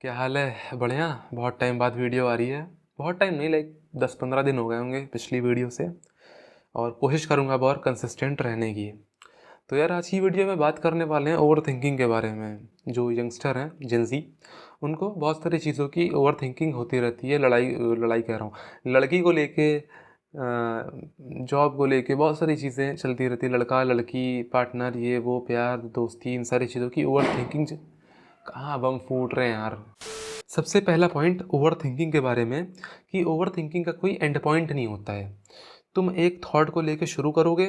क्या हाल है? बढ़िया। बहुत टाइम बाद वीडियो आ रही है। बहुत टाइम नहीं, लाइक 10-15 दिन हो गए होंगे पिछली वीडियो से। और कोशिश करूँगा अब और कंसिस्टेंट रहने की। तो यार, आज की वीडियो में बात करने वाले हैं ओवर थिंकिंग के बारे में। जो यंगस्टर हैं, जेंजी, उनको बहुत सारी चीज़ों की ओवर थिंकिंग होती रहती है। लड़ाई लड़ाई कह रहा हूँ, लड़की को लेके, जॉब को लेके बहुत सारी चीज़ें चलती रहती है। लड़का लड़की, पार्टनर, ये वो, प्यार, दोस्ती, इन सारी चीज़ों की ओवर थिंकिंग। कहाँ बम फूट रहे हैं यार। सबसे पहला पॉइंट ओवर थिंकिंग के बारे में, कि ओवर थिंकिंग का कोई एंड पॉइंट नहीं होता है। तुम एक थॉट को लेके शुरू करोगे,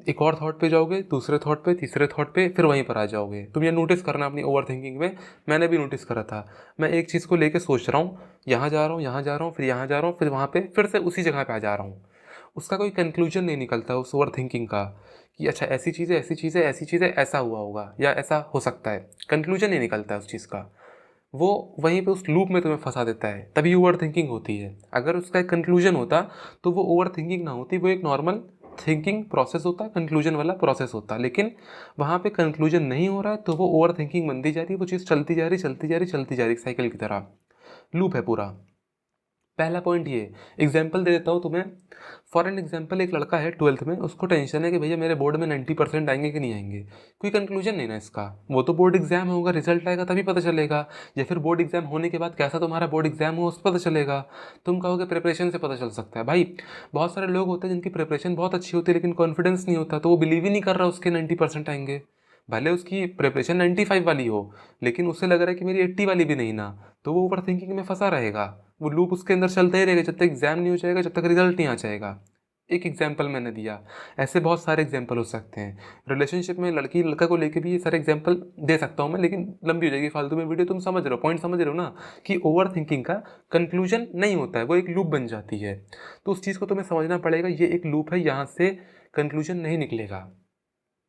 एक और थॉट पे जाओगे, दूसरे थॉट पे, तीसरे थॉट पे, फिर वहीं पर आ जाओगे। तुम ये नोटिस करना अपनी ओवर थिंकिंग में। मैंने भी नोटिस करा था। मैं एक चीज़ को लेके सोच रहा हूँ, यहाँ जा रहा हूँ, यहाँ जा रहा हूँ, फिर यहाँ जा रहा हूँ, फिर वहाँ पे, फिर से उसी जगह पे आ जा रहा हूँ। उसका कोई कंक्लूजन नहीं निकलता उस ओवर थिंकिंग का, कि अच्छा ऐसी चीज़ है, ऐसी चीज़ है, ऐसी चीज़ है, ऐसा हुआ होगा या ऐसा हो सकता है। कंक्लूजन नहीं निकलता है उस चीज़ का। वो वहीं पे उस लूप में तुम्हें फंसा देता है, तभी ओवर थिंकिंग होती है। अगर उसका एक कंक्लूजन होता तो वो ओवर थिंकिंग ना होती, वो एक नॉर्मल थिंकिंग प्रोसेस होता, कंक्लूजन वाला प्रोसेस होता। लेकिन वहाँ पे कंक्लूजन नहीं हो रहा है तो वो ओवर थिंकिंग बनती जा रही है। वो चीज़ चलती जा रही, चलती जा रही, चलती जा रही, साइकिल की तरह लूप है पूरा। पहला पॉइंट ये। एग्जाम्पल दे देता हूँ तुम्हें। फॉर एन एग्जाम्पल, एक लड़का है 12th में, उसको टेंशन है कि भैया मेरे बोर्ड में 90% आएंगे कि नहीं आएंगे। कोई कंक्लूजन नहीं ना इसका। वो तो बोर्ड एग्जाम होगा, रिजल्ट आएगा तभी पता चलेगा, या फिर बोर्ड एग्जाम होने के बाद कैसा तुम्हारा बोर्ड एग्जाम हो उस पता चलेगा। तुम कहोगे प्रिपरेशन से पता चल सकता है। भाई, बहुत सारे लोग होते हैं जिनकी प्रिपरेशन बहुत अच्छी होती है लेकिन कॉन्फिडेंस नहीं होता, तो वो बिलीव ही नहीं कर रहा उसके 90% आएंगे। भले उसकी प्रिपरेशन 95 वाली हो, लेकिन उसे लग रहा है कि मेरी 80 वाली भी नहीं ना, तो वो ओवर थिंकिंग में फंसा रहेगा। वो लूप उसके अंदर चलता ही रहेगा जब तक एग्जाम नहीं हो जाएगा, जब तक रिजल्ट नहीं आ जाएगा। एक एग्जाम्पल मैंने दिया, ऐसे बहुत सारे एग्जाम्पल हो सकते हैं। रिलेशनशिप में लड़की लड़का को लेके भी ये सारे एग्जाम्पल दे सकता हूँ मैं, लेकिन लंबी हो जाएगी फालतू में वीडियो। तुम समझ रहे हो, पॉइंट समझ रहे हो ना, कि ओवर थिंकिंग का कंक्लूजन नहीं होता है, वो एक लूप बन जाती है। तो उस चीज़ को तुम्हें समझना पड़ेगा, ये एक लूप है, यहाँ से कंक्लूजन नहीं निकलेगा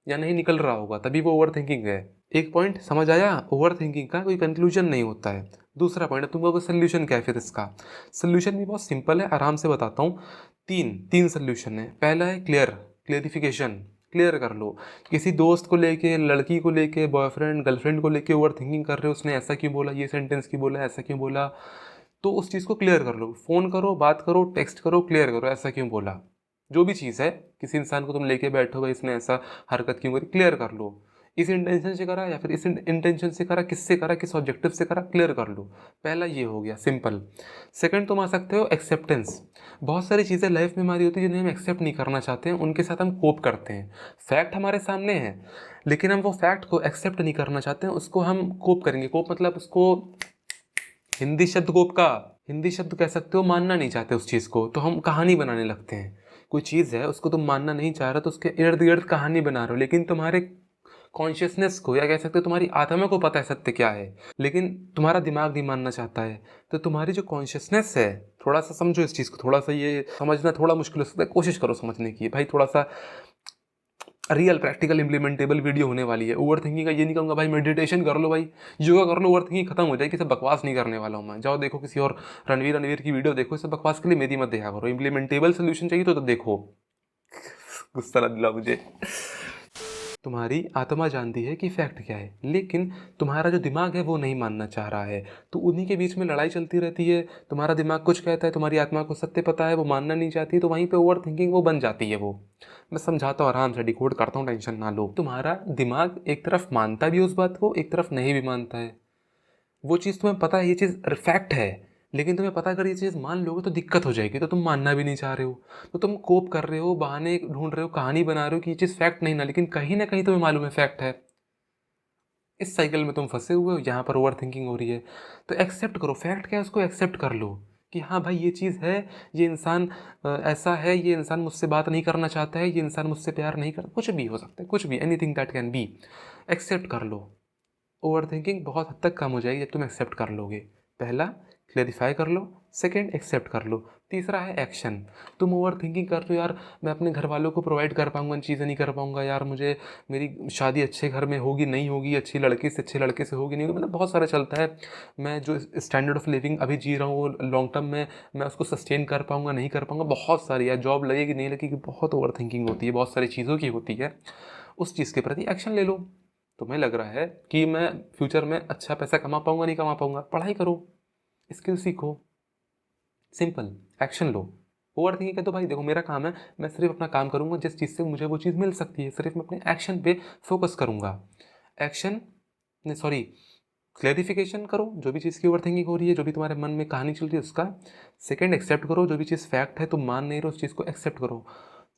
या नहीं निकल रहा होगा, तभी वो ओवर थिंकिंग है। एक पॉइंट समझ आया, ओवर थिंकिंग का कोई कंक्लूजन नहीं होता है। दूसरा पॉइंट है, तुमको सोल्यूशन क्या है फिर इसका। सोल्यूशन भी बहुत सिंपल है, आराम से बताता हूँ। तीन तीन सोल्यूशन है। पहला है क्लियरिफिकेशन। क्लियर कर लो। किसी दोस्त को लेके, लड़की को लेके, बॉयफ्रेंड गर्लफ्रेंड को लेके ओवर थिंकिंग कर रहे हो, उसने ऐसा क्यों बोला, ये सेंटेंस क्यों बोला, ऐसा क्यों बोला। तो उस चीज़ को क्लियर कर लो। फ़ोन करो, बात करो, टेक्स्ट करो, क्लियर करो ऐसा क्यों बोला। जो भी चीज़ है, किसी इंसान को तुम लेके बैठो, भाई इसने ऐसा हरकत क्यों करी, क्लियर कर लो। इस इंटेंशन से करा या फिर इस इंटेंशन से करा, किससे करा, किस ऑब्जेक्टिव से करा, क्लियर कर लो। पहला ये हो गया, सिंपल। सेकंड, तुम आ सकते हो एक्सेप्टेंस। बहुत सारी चीज़ें लाइफ में हमारी होती है जिन्हें हम एक्सेप्ट नहीं करना चाहते हैं, उनके साथ हम कोप करते हैं। फैक्ट हमारे सामने है, लेकिन हम वो फैक्ट को एक्सेप्ट नहीं करना चाहते हैं, उसको हम कोप करेंगे। कोप मतलब उसको, हिंदी शब्द कोप का हिंदी शब्द कह सकते हो, मानना नहीं चाहते उस चीज़ को, तो हम कहानी बनाने लगते हैं। कोई चीज़ है, उसको तुम मानना नहीं चाह रहे, तो उसके इर्द गिर्द कहानी बना रहे हो। लेकिन तुम्हारे कॉन्शियसनेस को, या कह सकते हो तुम्हारी आत्मा को पता है सत्य क्या है, लेकिन तुम्हारा दिमाग नहीं मानना चाहता है। तो तुम्हारी जो कॉन्शियसनेस है, थोड़ा सा समझो इस चीज़ को। थोड़ा सा ये समझना थोड़ा मुश्किल हो सकता है, कोशिश करो समझने की भाई। थोड़ा सा रियल प्रैक्टिकल इंप्लीमेंटेबल वीडियो होने वाली है। ओवर थिंकिंग का ये नहीं कहूँगा भाई मेडिटेशन कर लो, भाई योगा कर लो, ओवर थिंकिंग खत्म हो जाएगी। सब बकवास नहीं करने वाला हूँ मैं। जाओ देखो किसी और रणवीर की वीडियो देखो। इस सब बकवास के लिए मेरी मत देखा करो। इंप्लीमेंटेबल सोल्यूशन चाहिए तो देखो। गुस्सा ना दिला मुझे। तुम्हारी आत्मा जानती है कि फैक्ट क्या है, लेकिन तुम्हारा जो दिमाग है वो नहीं मानना चाह रहा है। तो उन्हीं के बीच में लड़ाई चलती रहती है। तुम्हारा दिमाग कुछ कहता है, तुम्हारी आत्मा को सत्य पता है, वो मानना नहीं चाहती। तो वहीं पे ओवर थिंकिंग वो बन जाती है। वो मैं समझाता हूँ, आराम से डिकोड करता हूँ, टेंशन ना लो। तुम्हारा दिमाग एक तरफ मानता भी उस बात को, एक तरफ नहीं भी मानता है। वो चीज़ तुम्हें पता है, ये चीज़ फैक्ट है, लेकिन तुम्हें पता अगर ये चीज़ मान लोगे तो दिक्कत हो जाएगी, तो तुम मानना भी नहीं चाह रहे हो। तो तुम कोप कर रहे हो, बहाने ढूंढ रहे हो, कहानी बना रहे हो कि ये चीज़ फैक्ट नहीं ना, लेकिन कहीं ना कहीं तुम्हें मालूम है फैक्ट है। इस साइकिल में तुम फंसे हुए हो, यहाँ पर ओवर थिंकिंग हो रही है। तो एक्सेप्ट करो, फैक्ट क्या है उसको एक्सेप्ट कर लो, कि हाँ भाई ये चीज़ है, ये इंसान ऐसा है, ये इंसान मुझसे बात नहीं करना चाहता है, ये इंसान मुझसे प्यार नहीं करता, कुछ भी हो सकता है, कुछ भी, anything that can be. Accept कर लो। ओवर थिंकिंग बहुत हद तक कम हो जाएगी जब तुम एक्सेप्ट कर लोगे। पहला, क्लेरिफाई कर लो। सेकेंड, एक्सेप्ट कर लो। तीसरा है एक्शन। तुम ओवर थिंकिंग कर रहे हो, यार मैं अपने घर वालों को प्रोवाइड कर पाऊंगा, चीज़ें नहीं कर पाऊंगा, यार मुझे, मेरी शादी अच्छे घर में होगी नहीं होगी, अच्छी लड़के से, अच्छे लड़के से होगी नहीं होगी, मतलब बहुत सारा चलता है। मैं जो स्टैंडर्ड ऑफ लिविंग अभी जी रहा हूँ वो लॉन्ग टर्म में मैं उसको सस्टेन कर पाऊंगा नहीं कर पाऊंगा, बहुत सारी, यार जॉब लगेगी नहीं लगेगी, बहुत ओवर थिंकिंग होती है, बहुत सारी चीज़ों की होती है। उस चीज़ के प्रति एक्शन ले लो। तुम्हें लग रहा है कि मैं फ्यूचर में अच्छा पैसा कमा पाऊंगा, नहीं कमा पाऊंगा, पढ़ाई करो, स्किल सीखो, सिंपल, एक्शन लो। ओवर थिंकिंग है तो भाई देखो मेरा काम है, मैं सिर्फ अपना काम करूंगा, जिस चीज़ से मुझे वो चीज़ मिल सकती है, सिर्फ मैं अपने एक्शन पे फोकस करूंगा। एक्शन नहीं, सॉरी, क्लैरिफिकेशन करो जो भी चीज़ की ओवर थिंकिंग हो रही है, जो भी तुम्हारे मन में कहानी चल रही है उसका। सेकंड, एक्सेप्ट करो जो भी चीज़ फैक्ट है, तुम मान नहीं रहे उस चीज़ को एक्सेप्ट करो।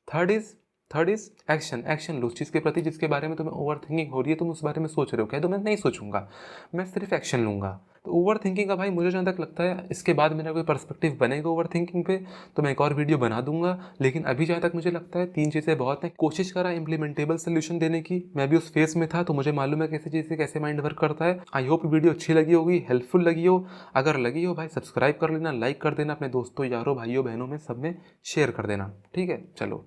Third is third is action, action लो उस चीज़ के प्रति जिसके बारे में तुम्हें ओवर थिंकिंग हो रही है, तुम उस बारे में सोच रहे हो, क्या तो मैं नहीं सोचूंगा, मैं सिर्फ एक्शन लूंगा। तो ओवर थिंकिंग का भाई मुझे जहाँ तक लगता है इसके बाद मेरा कोई पर्सपेक्टिव बनेगा ओवर थिंकिंग पे तो मैं एक और वीडियो बना दूंगा, लेकिन अभी जहाँ तक मुझे लगता है 3 चीज़ें बहुत हैं। कोशिश करा इम्प्लीमेंटेबल सोल्यूशन देने की, मैं भी उस फेस में था तो मुझे मालूम है कैसी चीज़ से कैसे माइंड वर्क करता है। आई होप वीडियो अच्छी लगी होगी, हेल्पफुल लगी हो। अगर लगी हो भाई सब्सक्राइब कर लेना, लाइक कर देना, अपने दोस्तों, यारों, भाइयों, बहनों में सब में शेयर कर देना। ठीक है, चलो।